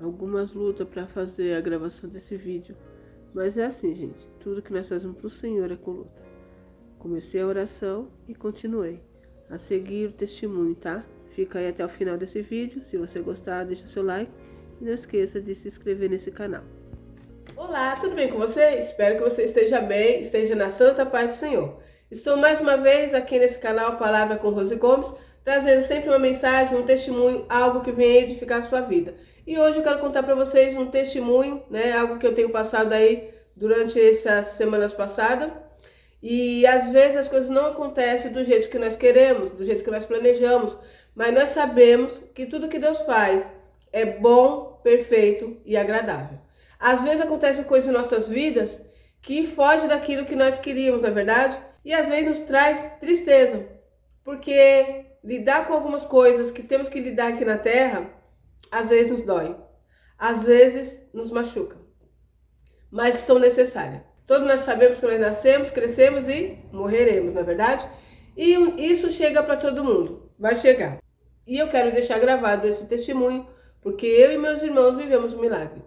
algumas lutas para fazer a gravação desse vídeo. Mas é assim, gente, tudo que nós fazemos para o Senhor é com luta. Comecei a oração e continuei a seguir o testemunho, tá? Fica aí até o final desse vídeo. Se você gostar, deixa seu like e não esqueça de se inscrever nesse canal. Olá, tudo bem com você? Espero que você esteja bem, esteja na santa paz do Senhor. Estou mais uma vez aqui nesse canal Palavra com Rose Gomes, trazendo sempre uma mensagem, um testemunho, algo que venha edificar a sua vida. E hoje eu quero contar para vocês um testemunho, algo que eu tenho passado aí durante essas semanas passadas. E às vezes as coisas não acontecem do jeito que nós queremos, do jeito que nós planejamos, mas nós sabemos que tudo que Deus faz é bom, perfeito e agradável. Às vezes acontecem coisas em nossas vidas que fogem daquilo que nós queríamos, na verdade, e às vezes nos traz tristeza, porque lidar com algumas coisas que temos que lidar aqui na Terra, às vezes nos dói, às vezes nos machuca, mas são necessárias. Todos nós sabemos que nós nascemos, crescemos e morreremos, na verdade, e isso chega para todo mundo, vai chegar. E eu quero deixar gravado esse testemunho, porque eu e meus irmãos vivemos um milagre.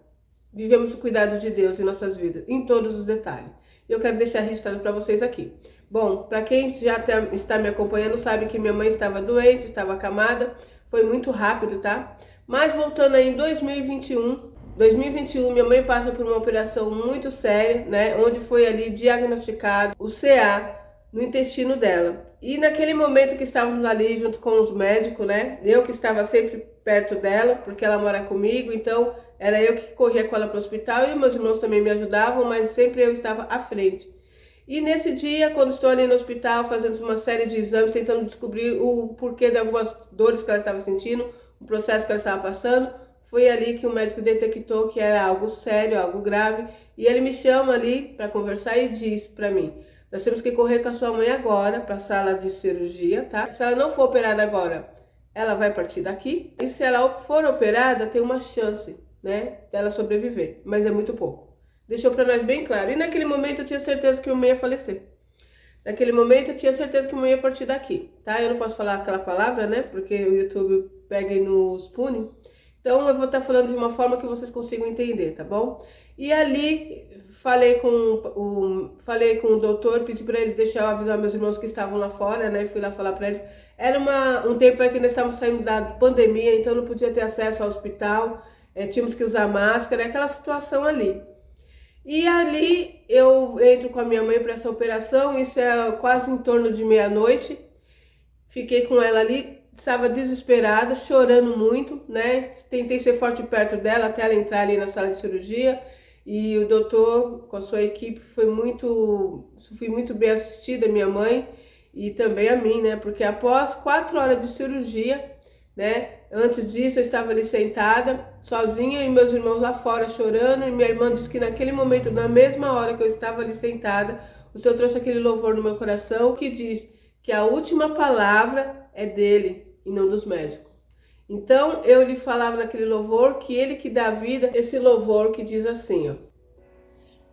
Vivemos o cuidado de Deus em nossas vidas, em todos os detalhes. Eu quero deixar registrado para vocês aqui. Bom, para quem já está me acompanhando, sabe que minha mãe estava doente, estava acamada. Foi muito rápido, tá? Mas voltando aí em 2021, minha mãe passa por uma operação muito séria, onde foi ali diagnosticado o CA no intestino dela. E naquele momento que estávamos ali junto com os médicos, eu que estava sempre perto dela, porque ela mora comigo, então era eu que corria com ela para o hospital e meus irmãos também me ajudavam, mas sempre eu estava à frente. E nesse dia, quando estou ali no hospital, fazendo uma série de exames, tentando descobrir o porquê de algumas dores que ela estava sentindo, o processo que ela estava passando, foi ali que o médico detectou que era algo sério, algo grave, e ele me chama ali para conversar e diz para mim: nós temos que correr com a sua mãe agora para a sala de cirurgia, tá? Se ela não for operada agora, ela vai partir daqui. E se ela for operada, tem uma chance, dela sobreviver, mas é muito pouco. Deixou para nós bem claro. E naquele momento eu tinha certeza que minha mãe ia falecer. Naquele momento eu tinha certeza que minha mãe ia partir daqui, tá? Eu não posso falar aquela palavra, porque o YouTube pega e nos pune. Então eu vou estar falando de uma forma que vocês consigam entender, tá bom? E ali falei com o doutor, pedi para ele deixar eu avisar meus irmãos que estavam lá fora, Fui lá falar para eles. Era um tempo aí que nós estávamos saindo da pandemia, então não podia ter acesso ao hospital, tínhamos que usar máscara, aquela situação ali. E ali eu entro com a minha mãe para essa operação, isso é quase em torno de meia-noite. Fiquei com ela ali, estava desesperada, chorando muito, Tentei ser forte perto dela até ela entrar ali na sala de cirurgia. E o doutor, com a sua equipe, fui muito bem assistida, minha mãe e também a mim, Porque após 4 horas de cirurgia, antes disso eu estava ali sentada, sozinha, e meus irmãos lá fora chorando, e minha irmã disse que naquele momento, na mesma hora que eu estava ali sentada, o Senhor trouxe aquele louvor no meu coração, que diz que a última palavra é dele e não dos médicos. Então eu lhe falava naquele louvor que ele que dá a vida, esse louvor que diz assim, ó: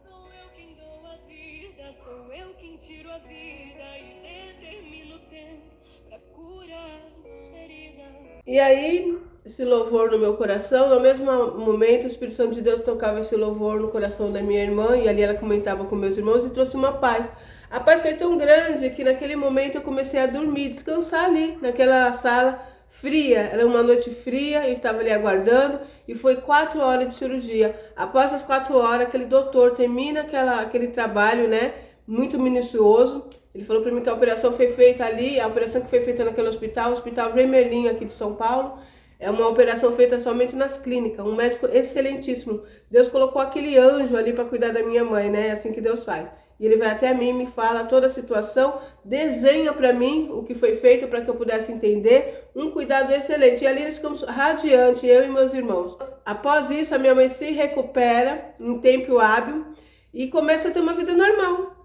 sou eu quem dou a vida, sou eu quem tiro a vida e determino o tempo pra curar as feridas. E aí, esse louvor no meu coração, no mesmo momento o Espírito Santo de Deus tocava esse louvor no coração da minha irmã, e ali ela comentava com meus irmãos e trouxe uma paz. A paz foi tão grande que naquele momento eu comecei a dormir, descansar ali naquela sala fria. Era uma noite fria, eu estava ali aguardando, e foi 4 horas de cirurgia. Após as 4 horas, aquele doutor termina aquele trabalho, muito minucioso. Ele falou para mim que a operação foi feita ali, a operação que foi feita naquele hospital, o Hospital Vermelhinho aqui de São Paulo, é uma operação feita somente nas clínicas, um médico excelentíssimo. Deus colocou aquele anjo ali para cuidar da minha mãe, É assim que Deus faz. E ele vai até mim, me fala toda a situação, desenha para mim o que foi feito para que eu pudesse entender, um cuidado excelente. E ali nós ficamos radiantes, eu e meus irmãos. Após isso, a minha mãe se recupera em tempo hábil e começa a ter uma vida normal.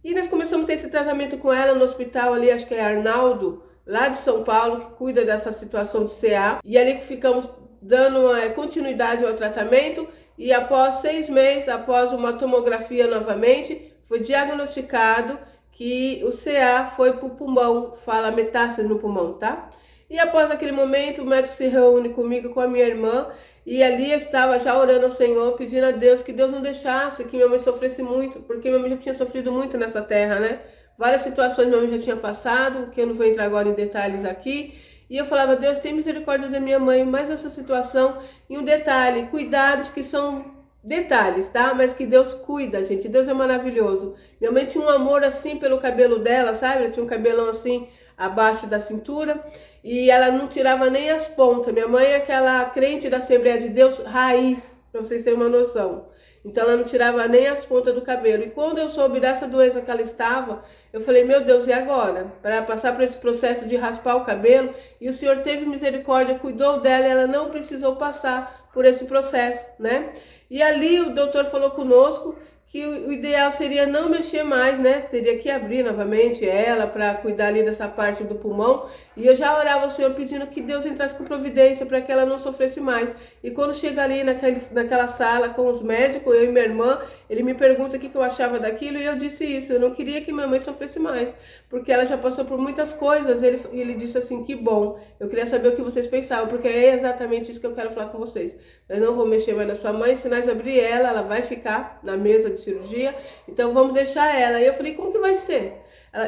E nós começamos a ter esse tratamento com ela no hospital ali, acho que é Arnaldo, lá de São Paulo, que cuida dessa situação de CA. E ali que ficamos dando continuidade ao tratamento. E após 6 meses, após uma tomografia novamente, foi diagnosticado que o CA foi para o pulmão, fala metástase no pulmão, tá? E após aquele momento, o médico se reúne comigo, com a minha irmã, E ali eu estava já orando ao Senhor, pedindo a Deus que Deus não deixasse que minha mãe sofresse muito, porque minha mãe já tinha sofrido muito nessa terra, né? Várias situações minha mãe já tinha passado, que eu não vou entrar agora em detalhes aqui. E eu falava, Deus, tem misericórdia da minha mãe, mas essa situação, e um detalhe, cuidados que são detalhes, tá? Mas que Deus cuida, gente. Deus é maravilhoso. Minha mãe tinha um amor assim pelo cabelo dela, sabe? Ela tinha um cabelão assim abaixo da cintura e ela não tirava nem as pontas. Minha mãe é aquela crente da Assembleia de Deus raiz, para vocês terem uma noção. Então ela não tirava nem as pontas do cabelo. E quando eu soube dessa doença que ela estava, eu falei, meu Deus, e agora? Para passar por esse processo de raspar o cabelo, e o Senhor teve misericórdia, cuidou dela, e ela não precisou passar por esse processo, né? E ali o doutor falou conosco que o ideal seria não mexer mais, né? Teria que abrir novamente ela para cuidar ali dessa parte do pulmão. E eu já orava ao Senhor pedindo que Deus entrasse com providência para que ela não sofresse mais. E quando chega ali naquela sala com os médicos, eu e minha irmã, ele me pergunta o que eu achava daquilo e eu disse isso. Eu não queria que minha mãe sofresse mais, porque ela já passou por muitas coisas. Ele disse assim, que bom. Eu queria saber o que vocês pensavam, porque é exatamente isso que eu quero falar com vocês. Eu não vou mexer mais na sua mãe, se nós abrir ela vai ficar na mesa de cirurgia, então vamos deixar ela. E eu falei, como que vai ser?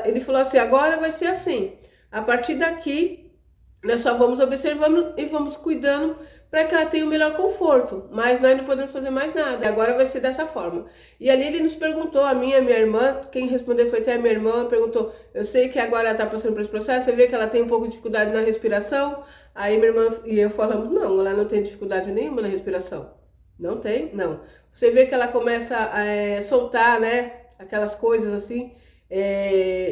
Ele falou assim, agora vai ser assim, a partir daqui, nós só vamos observando e vamos cuidando para que ela tenha o melhor conforto, mas nós não podemos fazer mais nada, agora vai ser dessa forma. E ali ele nos perguntou, a minha irmã, quem respondeu foi até a minha irmã, perguntou, eu sei que agora ela está passando por esse processo, você vê que ela tem um pouco de dificuldade na respiração? Aí minha irmã e eu falamos, não, ela não tem dificuldade nenhuma na respiração. Não tem? Não. Você vê que ela começa a soltar, né, aquelas coisas assim.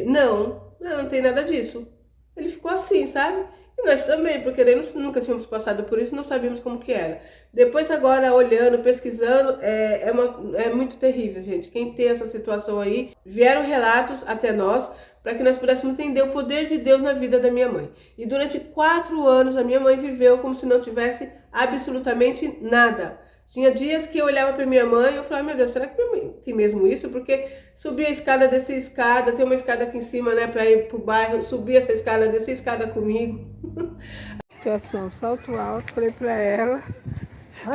Não, ela não tem nada disso. Ele ficou assim, sabe? E nós também, porque nunca tínhamos passado por isso, não sabíamos como que era. Depois agora, olhando, pesquisando, é muito terrível, gente. Quem tem essa situação aí, vieram relatos até nós, para que nós pudéssemos entender o poder de Deus na vida da minha mãe. E durante 4 anos, a minha mãe viveu como se não tivesse absolutamente nada. Tinha dias que eu olhava para minha mãe e eu falava, meu Deus, será que minha mãe tem mesmo isso? Porque subia a escada, descia a escada, tem uma escada aqui em cima, né, para ir pro bairro, subia essa escada, descia a escada comigo. Situação, salto alto, falei para ela,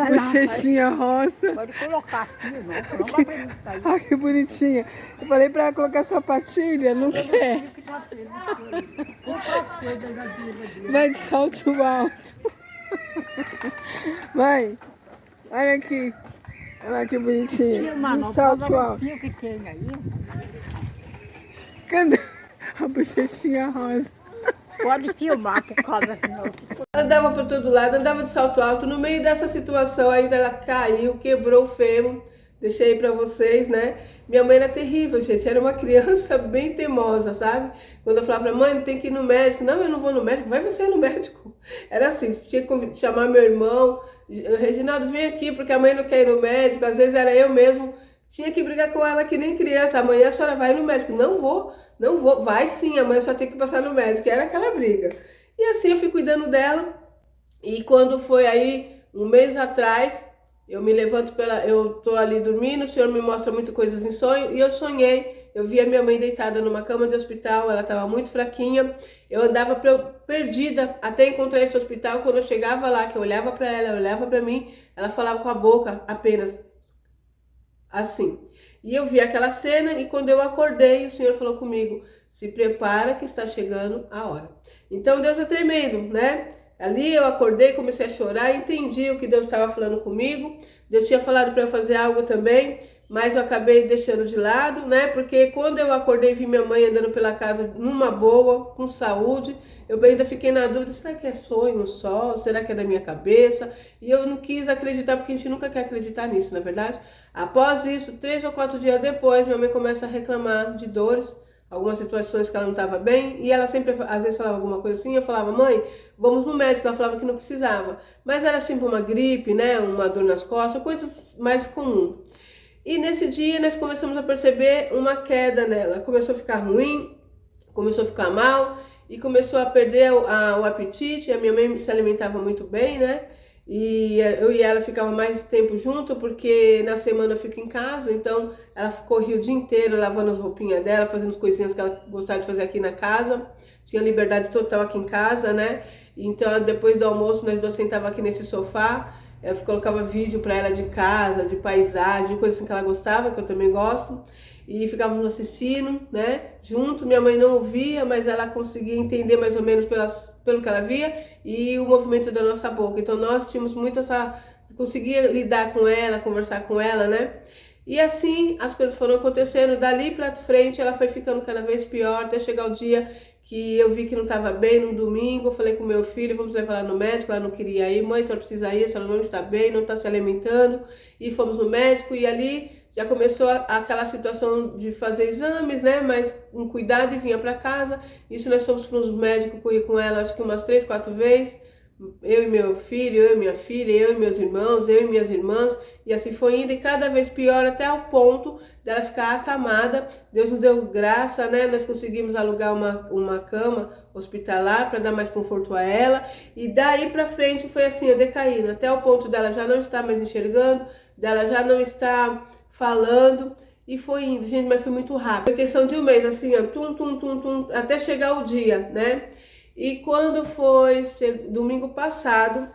bochechinha rosa. Pode colocar aqui, não vai pra mim sair. Ai, que bonitinha. Eu falei para ela colocar sapatilha, não quer. Vai de salto alto. Vai. Olha aqui, olha que bonitinha, de salto alto. O que tem aí? Cadê a bochechinha rosa? Pode filmar por causa que não. Andava por todo lado, andava de salto alto. No meio dessa situação ainda ela caiu, quebrou o fêmur. Deixei aí pra vocês, né? Minha mãe era terrível, gente. Era uma criança bem teimosa, sabe? Quando eu falava pra mãe, tem que ir no médico. Não, eu não vou no médico. Vai você no médico. Era assim, tinha que chamar meu irmão. Reginaldo, vem aqui, porque a mãe não quer ir no médico. Às vezes era eu mesmo. Tinha que brigar com ela que nem criança. Amanhã a senhora vai no médico. Não vou, não vou. Vai sim, amanhã só tem que passar no médico. Era aquela briga. E assim eu fui cuidando dela. E quando foi aí, um mês atrás, eu me levanto eu tô ali dormindo, o Senhor me mostra muitas coisas em sonho, e eu sonhei, eu vi a minha mãe deitada numa cama de hospital, ela estava muito fraquinha, eu andava perdida até encontrar esse hospital. Quando eu chegava lá, que eu olhava para ela, olhava para mim, ela falava com a boca apenas assim. E eu vi aquela cena, e quando eu acordei, o Senhor falou comigo, se prepara que está chegando a hora. Então Deus é tremendo, né? Ali eu acordei, comecei a chorar, entendi o que Deus estava falando comigo. Deus tinha falado para eu fazer algo também, mas eu acabei deixando de lado, né? Porque quando eu acordei e vi minha mãe andando pela casa numa boa, com saúde, eu ainda fiquei na dúvida, será que é sonho só? Será que é da minha cabeça? E eu não quis acreditar, porque a gente nunca quer acreditar nisso, na verdade. Após isso, 3 ou 4 dias depois, minha mãe começa a reclamar de dores, algumas situações que ela não estava bem, e ela sempre, às vezes, falava alguma coisa assim, eu falava, mãe, vamos no médico, ela falava que não precisava, mas era sempre uma gripe, né, uma dor nas costas, coisas mais comuns. E nesse dia nós começamos a perceber uma queda nela, começou a ficar ruim, começou a ficar mal, e começou a perder o apetite. A minha mãe se alimentava muito bem, né, e eu e ela ficava mais tempo junto, porque na semana eu fico em casa, então ela corria o dia inteiro lavando as roupinhas dela, fazendo as coisinhas que ela gostava de fazer aqui na casa, tinha liberdade total aqui em casa, né? Então depois do almoço nós duas sentávamos aqui nesse sofá, Eu colocava vídeo para ela de casa, de paisagem, de coisas assim que ela gostava, que eu também gosto. E ficávamos assistindo, né, junto. Minha mãe não ouvia, mas ela conseguia entender mais ou menos pelo que ela via e o movimento da nossa boca. Então nós tínhamos muito conseguia lidar com ela, conversar com ela, né? E assim as coisas foram acontecendo. Dali para frente ela foi ficando cada vez pior, até chegar o dia que eu vi que não estava bem. No domingo eu falei com meu filho, vamos levar ela no médico. Ela não queria ir. Mãe, a senhora precisa ir, a senhora não está bem, não está se alimentando. E fomos no médico e ali já começou aquela situação de fazer exames, né? Mas um cuidado e vinha para casa. Isso nós fomos para os médicos, corri com ela acho que umas 3, 4 vezes. Eu e meu filho, eu e minha filha, eu e meus irmãos, eu e minhas irmãs. E assim foi indo e cada vez pior até o ponto dela ficar acamada. Deus nos deu graça, né? Nós conseguimos alugar uma cama hospitalar para dar mais conforto a ela. E daí para frente foi assim, decaindo. Até o ponto dela já não estar mais enxergando, dela já não estar falando, e foi indo, gente, mas foi muito rápido. Foi questão de um mês, assim, ó, até chegar o dia, né? E quando foi domingo passado,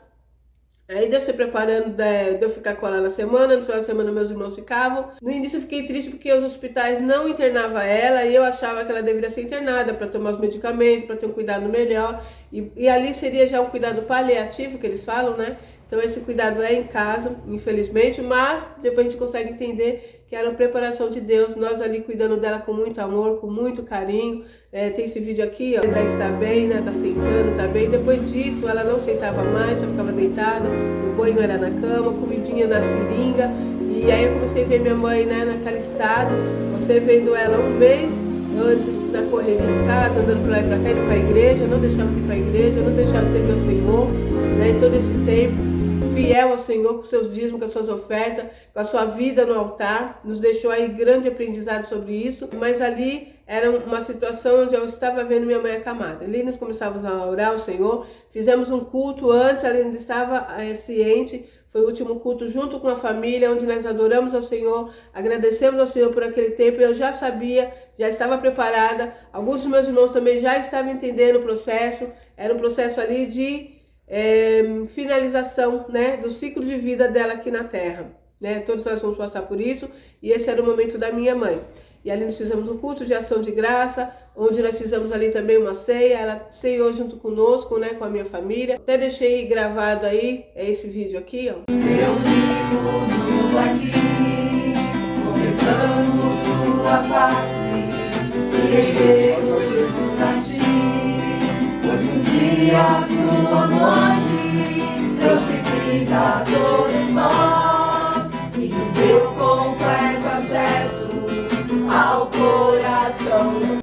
aí deu se preparando de eu ficar com ela na semana. No final da semana meus irmãos ficavam. No início eu fiquei triste porque os hospitais não internavam ela e eu achava que ela deveria ser internada para tomar os medicamentos, para ter um cuidado melhor. E ali seria já um cuidado paliativo, que eles falam, né? Então esse cuidado é em casa, infelizmente, mas depois a gente consegue entender que era uma preparação de Deus, nós ali cuidando dela com muito amor, com muito carinho. Tem esse vídeo aqui, ó, ela está bem, né, tá sentando, tá bem. Depois disso ela não sentava mais, só ficava deitada, o banho era na cama, comidinha na seringa. E aí eu comecei a ver minha mãe, né, naquele estado, você vendo ela um mês antes na correria em casa, andando pra lá e pra cá, indo pra igreja, não deixava de ir pra igreja, não deixava de ser meu Senhor, né, em todo esse tempo. Fiel ao Senhor com seus dízimos, com as suas ofertas, com a sua vida no altar, nos deixou aí grande aprendizado sobre isso, mas ali era uma situação onde eu estava vendo minha mãe acamada. Ali nós começávamos a orar ao Senhor, fizemos um culto antes, ela ainda estava ciente, foi o último culto junto com a família, onde nós adoramos ao Senhor, agradecemos ao Senhor por aquele tempo. Eu já sabia, já estava preparada, alguns dos meus irmãos também já estavam entendendo o processo, era um processo ali de finalização, né, do ciclo de vida dela aqui na Terra, né? Todos nós vamos passar por isso e esse era o momento da minha mãe. E ali nós fizemos um culto de ação de graça, onde nós fizemos ali também uma ceia. Ela ceiou junto conosco, né, com a minha família. Até deixei gravado aí, esse vídeo aqui, ó. Eu vivo tudo aqui, confessamos sua face, queremos a ti, pois um dia sua morte justifica a todos nós e nos deu completo acesso ao coração.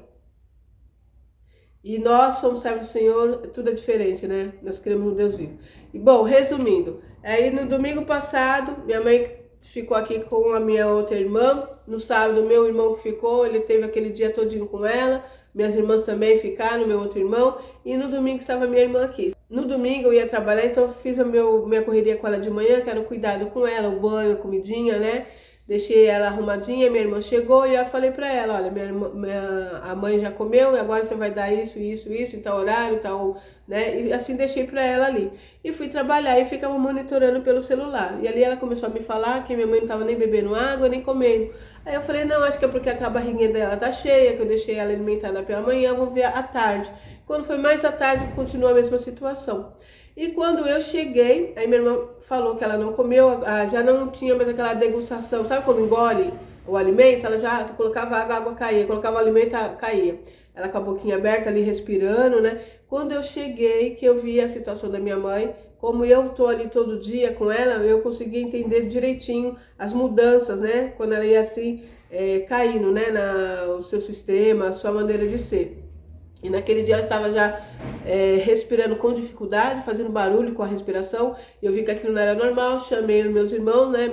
E nós somos servos do Senhor, tudo é diferente, né? Nós queremos um Deus vivo. E bom, resumindo, aí no domingo passado, minha mãe ficou aqui com a minha outra irmã. No sábado, meu irmão que ficou, ele teve aquele dia todinho com ela. Minhas irmãs também ficaram, meu outro irmão. E no domingo estava minha irmã aqui. No domingo eu ia trabalhar, então eu fiz minha correria com ela de manhã, que era o cuidado com ela, o banho, a comidinha, né? Deixei ela arrumadinha, minha irmã chegou e eu falei pra ela, olha, a mãe já comeu e agora você vai dar isso, em tal horário, tal, né? E assim deixei pra ela ali. E fui trabalhar e ficava monitorando pelo celular. E ali ela começou a me falar que minha mãe não tava nem bebendo água, nem comendo. Aí eu falei, não, acho que é porque a barriguinha dela tá cheia, que eu deixei ela alimentada pela manhã, vamos ver à tarde. Quando foi mais à tarde, continuou a mesma situação. E quando eu cheguei, aí minha irmã falou que ela não comeu, já não tinha mais aquela degustação. Sabe quando engole o alimento? Ela já colocava água, a água caía. Colocava o alimento, caía. Ela com a boquinha aberta ali, respirando, né? Quando eu cheguei, que eu vi a situação da minha mãe, como eu tô ali todo dia com ela, eu consegui entender direitinho as mudanças, né? Quando ela ia assim, caindo, né? O seu sistema, a sua maneira de ser. E naquele dia ela estava já respirando com dificuldade, fazendo barulho com a respiração. Eu vi que aquilo não era normal, chamei os meus irmãos, né?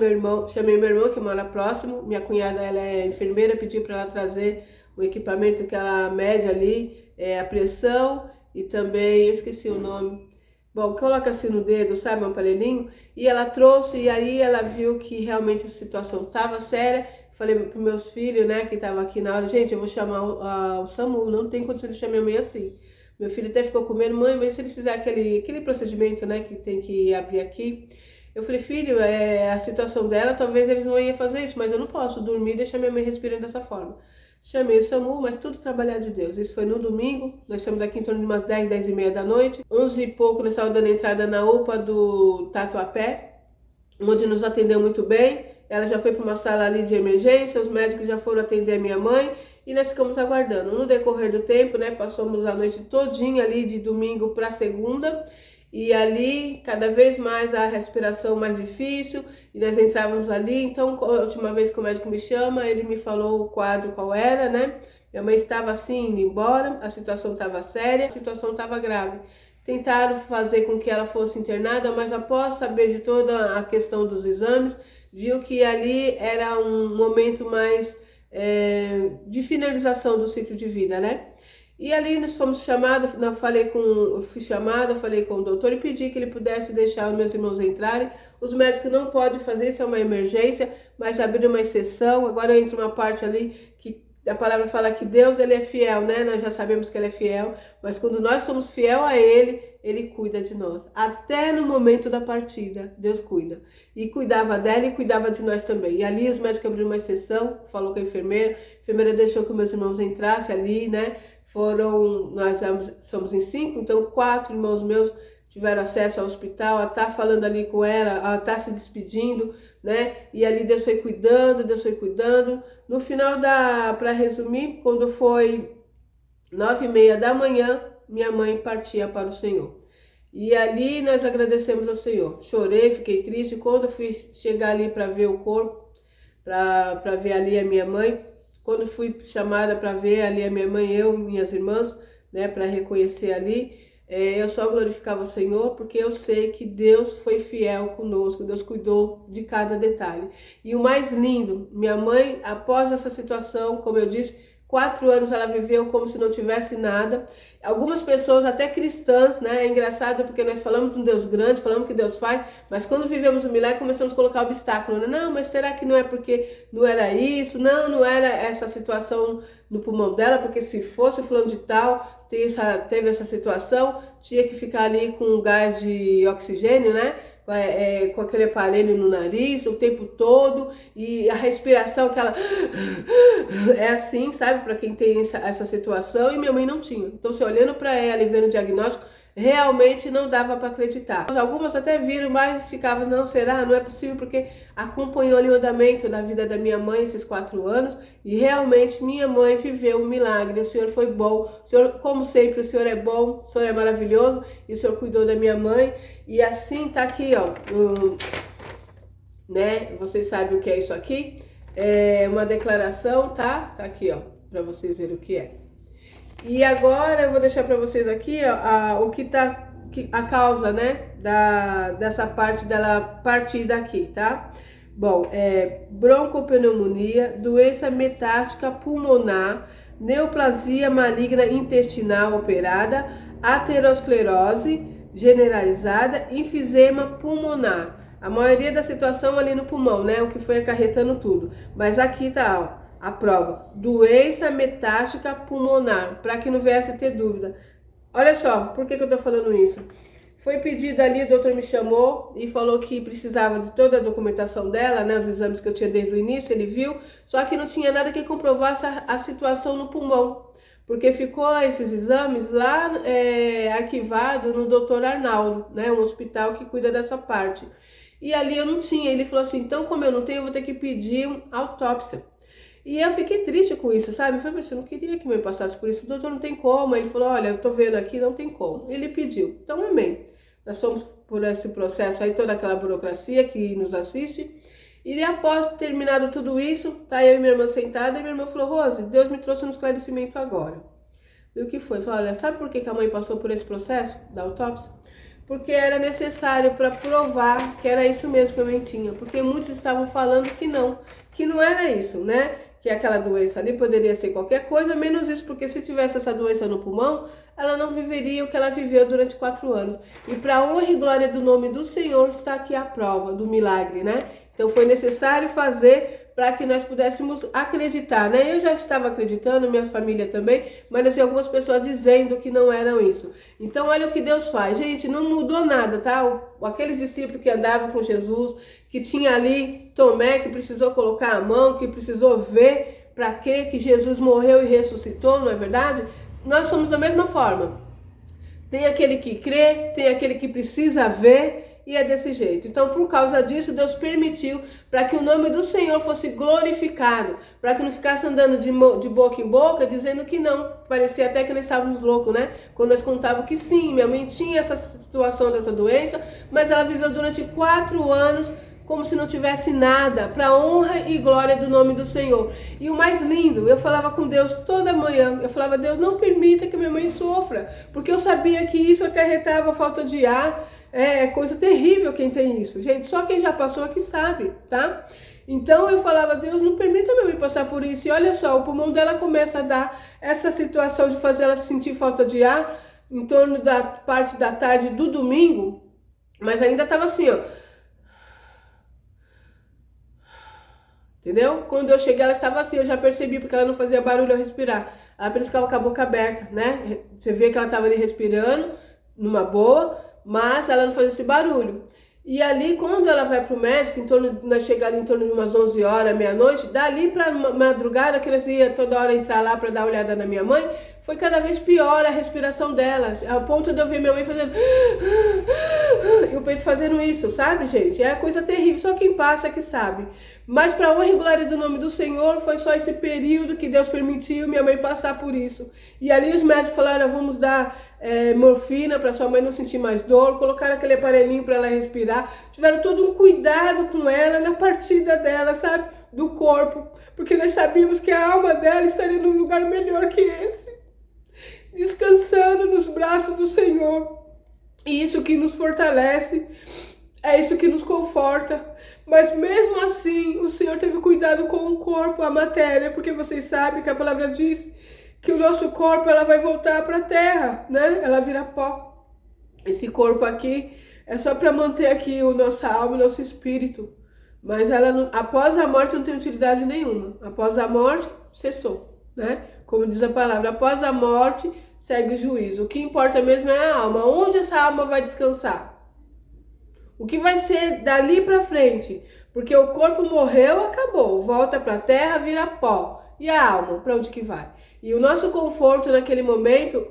Chamei meu irmão que mora próximo. Minha cunhada, ela é enfermeira, pedi para ela trazer o equipamento que ela mede ali, a pressão e também, eu esqueci o nome. Bom, coloca assim no dedo, sabe, um aparelhinho. E ela trouxe e aí ela viu que realmente a situação estava séria. Falei para meus filhos, né, que estavam aqui na hora, gente, eu vou chamar o SAMU, não tem condição de chamar minha mãe assim. Meu filho até ficou com medo, mãe, mas se eles fizerem aquele procedimento, né, que tem que abrir aqui. Eu falei, filho, a situação dela, talvez eles não iam fazer isso, mas eu não posso dormir e deixar minha mãe respirando dessa forma. Chamei o SAMU, mas tudo trabalhar de Deus. Isso foi no domingo, nós estamos aqui em torno de umas 10, 10 e meia da noite. 11 e pouco, nós estávamos dando entrada na UPA do Tatuapé, onde nos atendeu muito bem. Ela já foi para uma sala ali de emergência, os médicos já foram atender a minha mãe e nós ficamos aguardando. No decorrer do tempo, né, passamos a noite todinha ali de domingo para segunda. E ali, cada vez mais a respiração mais difícil, e nós entrávamos ali. Então, a última vez que o médico me chama, ele me falou o quadro qual era, né? Minha mãe estava assim, indo embora, a situação estava séria, a situação estava grave. Tentaram fazer com que ela fosse internada, mas após saber de toda a questão dos exames, viu que ali era um momento mais de finalização do ciclo de vida, né? E ali nós fomos chamados, fui chamada, falei com o doutor e pedi que ele pudesse deixar os meus irmãos entrarem. Os médicos não podem fazer isso, é uma emergência, mas abriram uma exceção. Agora entra uma parte ali que a palavra fala que Deus, ele é fiel, né? Nós já sabemos que ele é fiel, mas quando nós somos fiel a ele, ele cuida de nós. Até no momento da partida, Deus cuida. E cuidava dela e cuidava de nós também. E ali os médicos abriram uma exceção, falou com a enfermeira deixou que meus irmãos entrassem ali, né? Nós somos em 5, então 4 irmãos meus tiveram acesso ao hospital, a estar falando ali com ela, a estar se despedindo, né? E ali Deus foi cuidando. No final para resumir, quando foi 9h30 da manhã, minha mãe partia para o Senhor. E ali nós agradecemos ao Senhor. Chorei, fiquei triste. Quando eu fui chegar ali para ver o corpo, para ver ali a minha mãe, quando fui chamada para ver ali a minha mãe, eu, minhas irmãs, né, para reconhecer ali, eu só glorificava o Senhor, porque eu sei que Deus foi fiel conosco, Deus cuidou de cada detalhe. E o mais lindo, minha mãe, após essa situação, como eu disse, 4 anos ela viveu como se não tivesse nada. Algumas pessoas, até cristãs, né? É engraçado porque nós falamos de um Deus grande, falamos que Deus faz, mas quando vivemos o milagre começamos a colocar obstáculo, né? Não, mas será que não é porque não era isso? Não era essa situação no pulmão dela, porque se fosse fulano de tal, teve essa situação, tinha que ficar ali com gás de oxigênio, né? Com aquele aparelho no nariz o tempo todo, e a respiração que ela é assim, sabe, para quem tem essa situação, e minha mãe não tinha. Então, se olhando para ela e vendo o diagnóstico, realmente não dava para acreditar. Algumas até viram, mas ficavam, não, será? Não é possível, porque acompanhou ali o andamento da vida da minha mãe esses 4 anos, e realmente minha mãe viveu um milagre. O Senhor foi bom, o Senhor, como sempre, o Senhor é bom, o Senhor é maravilhoso, e o Senhor cuidou da minha mãe. E assim tá aqui, ó, né? Vocês sabem o que é isso aqui? É uma declaração, tá? Tá aqui, ó, para vocês verem o que é. E agora eu vou deixar para vocês aqui, ó, a causa, né, dessa parte dela partir daqui, tá? Bom, broncopneumonia, doença metástica pulmonar, neoplasia maligna intestinal operada, aterosclerose generalizada, enfisema pulmonar. A maioria da situação ali no pulmão, né? O que foi acarretando tudo. Mas aqui tá, ó, a prova. Doença metástica pulmonar, para que não viesse a ter dúvida. Olha só, por que eu tô falando isso? Foi pedido ali, o doutor me chamou e falou que precisava de toda a documentação dela, né? Os exames que eu tinha desde o início, ele viu. Só que não tinha nada que comprovasse a situação no pulmão. Porque ficou esses exames lá arquivado no Dr. Arnaldo, né, um hospital que cuida dessa parte. E ali eu não tinha. Ele falou assim, então como eu não tenho, eu vou ter que pedir uma autópsia. E eu fiquei triste com isso, sabe? Eu falei, mas eu não queria que me passasse por isso. O doutor não tem como. Ele falou, olha, eu tô vendo aqui, não tem como. Ele pediu. Então, amém. Nós somos por esse processo aí, toda aquela burocracia que nos assiste. E após terminado tudo isso, tá eu e minha irmã sentada, e minha irmã falou, Rose, Deus me trouxe um esclarecimento agora. E o que foi? Falou, olha, sabe por que a mãe passou por esse processo da autópsia? Porque era necessário para provar que era isso mesmo que a mãe tinha. Porque muitos estavam falando que não era isso, né? Que aquela doença ali poderia ser qualquer coisa, menos isso, porque se tivesse essa doença no pulmão, ela não viveria o que ela viveu durante 4 anos. E para honra e glória do nome do Senhor, está aqui a prova do milagre, né? Então foi necessário fazer para que nós pudéssemos acreditar, né? Eu já estava acreditando, minha família também, mas eu tinha algumas pessoas dizendo que não eram isso. Então olha o que Deus faz, gente, não mudou nada, tá? Aqueles discípulos que andavam com Jesus, que tinha ali Tomé, que precisou colocar a mão, que precisou ver para crer que Jesus morreu e ressuscitou, não é verdade? Nós somos da mesma forma. Tem aquele que crê, tem aquele que precisa ver, e é desse jeito. Então, por causa disso, Deus permitiu para que o nome do Senhor fosse glorificado, para que não ficasse andando de boca em boca, dizendo que não. Parecia até que nós estávamos loucos, né? Quando nós contávamos que sim, minha mãe tinha essa situação dessa doença, mas ela viveu durante 4 anos como se não tivesse nada, para honra e glória do nome do Senhor. E o mais lindo, eu falava com Deus toda manhã, eu falava, Deus, não permita que minha mãe sofra, porque eu sabia que isso acarretava falta de ar, é coisa terrível quem tem isso. Gente, só quem já passou aqui sabe, tá? Então eu falava, Deus, não permita minha mãe passar por isso. E olha só, o pulmão dela começa a dar essa situação de fazer ela sentir falta de ar em torno da parte da tarde do domingo, mas ainda estava assim, ó. Entendeu? Quando eu cheguei, ela estava assim, eu já percebi, porque ela não fazia barulho ao respirar. Ela ficava com a boca aberta, né? Você vê que ela estava ali respirando, numa boa, mas ela não fazia esse barulho. E ali, quando ela vai pro médico, nós chegamos ali em torno de umas 11 horas, meia-noite, dali pra madrugada, que eles iam toda hora entrar lá para dar uma olhada na minha mãe, foi cada vez pior a respiração dela, ao ponto de eu ver minha mãe fazendo e o peito fazendo isso, sabe, gente? É coisa terrível, só quem passa é que sabe. Mas para honra e glória do nome do Senhor, foi só esse período que Deus permitiu minha mãe passar por isso. E ali os médicos falaram, vamos dar morfina para sua mãe não sentir mais dor, colocaram aquele aparelhinho para ela respirar, tiveram todo um cuidado com ela na partida dela, sabe, do corpo, porque nós sabíamos que a alma dela estaria num lugar melhor que esse, descansando nos braços do Senhor. E isso que nos fortalece, é isso que nos conforta. Mas mesmo assim, o Senhor teve cuidado com o corpo, a matéria, porque vocês sabem que a palavra diz que o nosso corpo ela vai voltar para a terra, né? Ela vira pó. Esse corpo aqui é só para manter aqui a nossa alma e o nosso espírito. Mas ela não, após a morte não tem utilidade nenhuma. Após a morte, cessou, né? Como diz a palavra, após a morte segue o juízo. O que importa mesmo é a alma. Onde essa alma vai descansar? O que vai ser dali para frente? Porque o corpo morreu, acabou. Volta para a terra, vira pó. E a alma, para onde que vai? E o nosso conforto naquele momento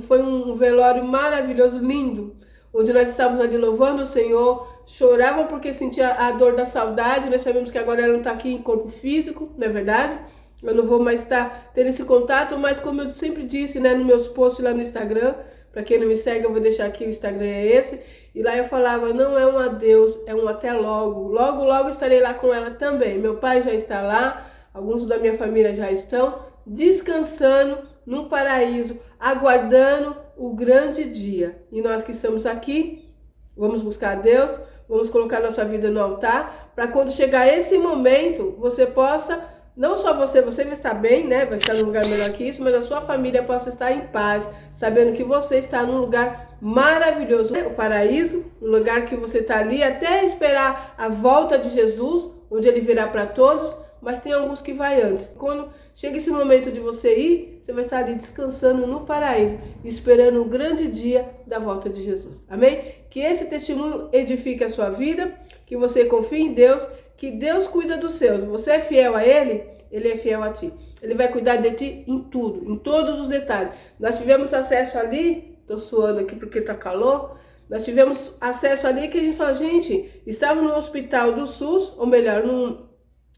foi um velório maravilhoso, lindo, onde nós estávamos ali louvando o Senhor, choravam porque sentia a dor da saudade. Nós sabemos que agora ela não está aqui em corpo físico, não é verdade? Eu não vou mais estar tendo esse contato, mas como eu sempre disse, né, nos meus posts lá no Instagram, para quem não me segue, eu vou deixar aqui, o Instagram é esse, e lá eu falava, não é um adeus, é um até logo. Logo, logo estarei lá com ela também. Meu pai já está lá, alguns da minha família já estão descansando no paraíso, aguardando o grande dia. E nós que estamos aqui, vamos buscar a Deus, vamos colocar nossa vida no altar, para quando chegar esse momento, você possa, não só você vai estar bem, né? Vai estar num lugar melhor que isso, mas a sua família possa estar em paz, sabendo que você está num lugar maravilhoso, o paraíso, um lugar que você está ali até esperar a volta de Jesus, onde ele virá para todos. Mas tem alguns que vai antes. Quando chega esse momento de você ir, você vai estar ali descansando no paraíso, esperando o grande dia da volta de Jesus. Amém? Que esse testemunho edifique a sua vida, que você confie em Deus, que Deus cuida dos seus. Você é fiel a Ele, Ele é fiel a ti. Ele vai cuidar de ti em tudo, em todos os detalhes. Nós tivemos acesso ali, estou suando aqui porque está calor, nós tivemos acesso ali que a gente fala, gente, estávamos no hospital do SUS, ou melhor,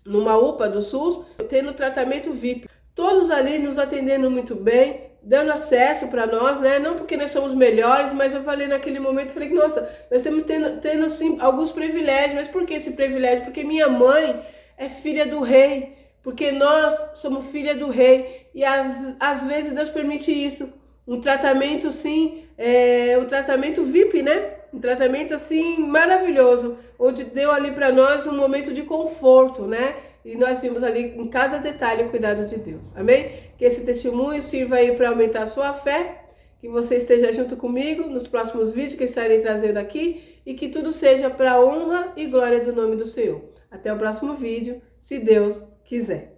numa UPA do SUS, tendo tratamento VIP. Todos ali nos atendendo muito bem, dando acesso para nós, né? Não porque nós somos melhores, mas eu falei naquele momento, falei que, nossa, nós estamos tendo assim, alguns privilégios. Mas por que esse privilégio? Porque minha mãe é filha do rei, porque nós somos filha do rei. E às vezes Deus permite isso. Um tratamento assim, um tratamento VIP, né? Um tratamento assim maravilhoso, onde deu ali para nós um momento de conforto, né? E nós vimos ali em cada detalhe o cuidado de Deus. Amém? Que esse testemunho sirva aí para aumentar a sua fé, que você esteja junto comigo nos próximos vídeos que eu estarei trazendo aqui e que tudo seja para a honra e glória do nome do Senhor. Até o próximo vídeo. se Deus quiser.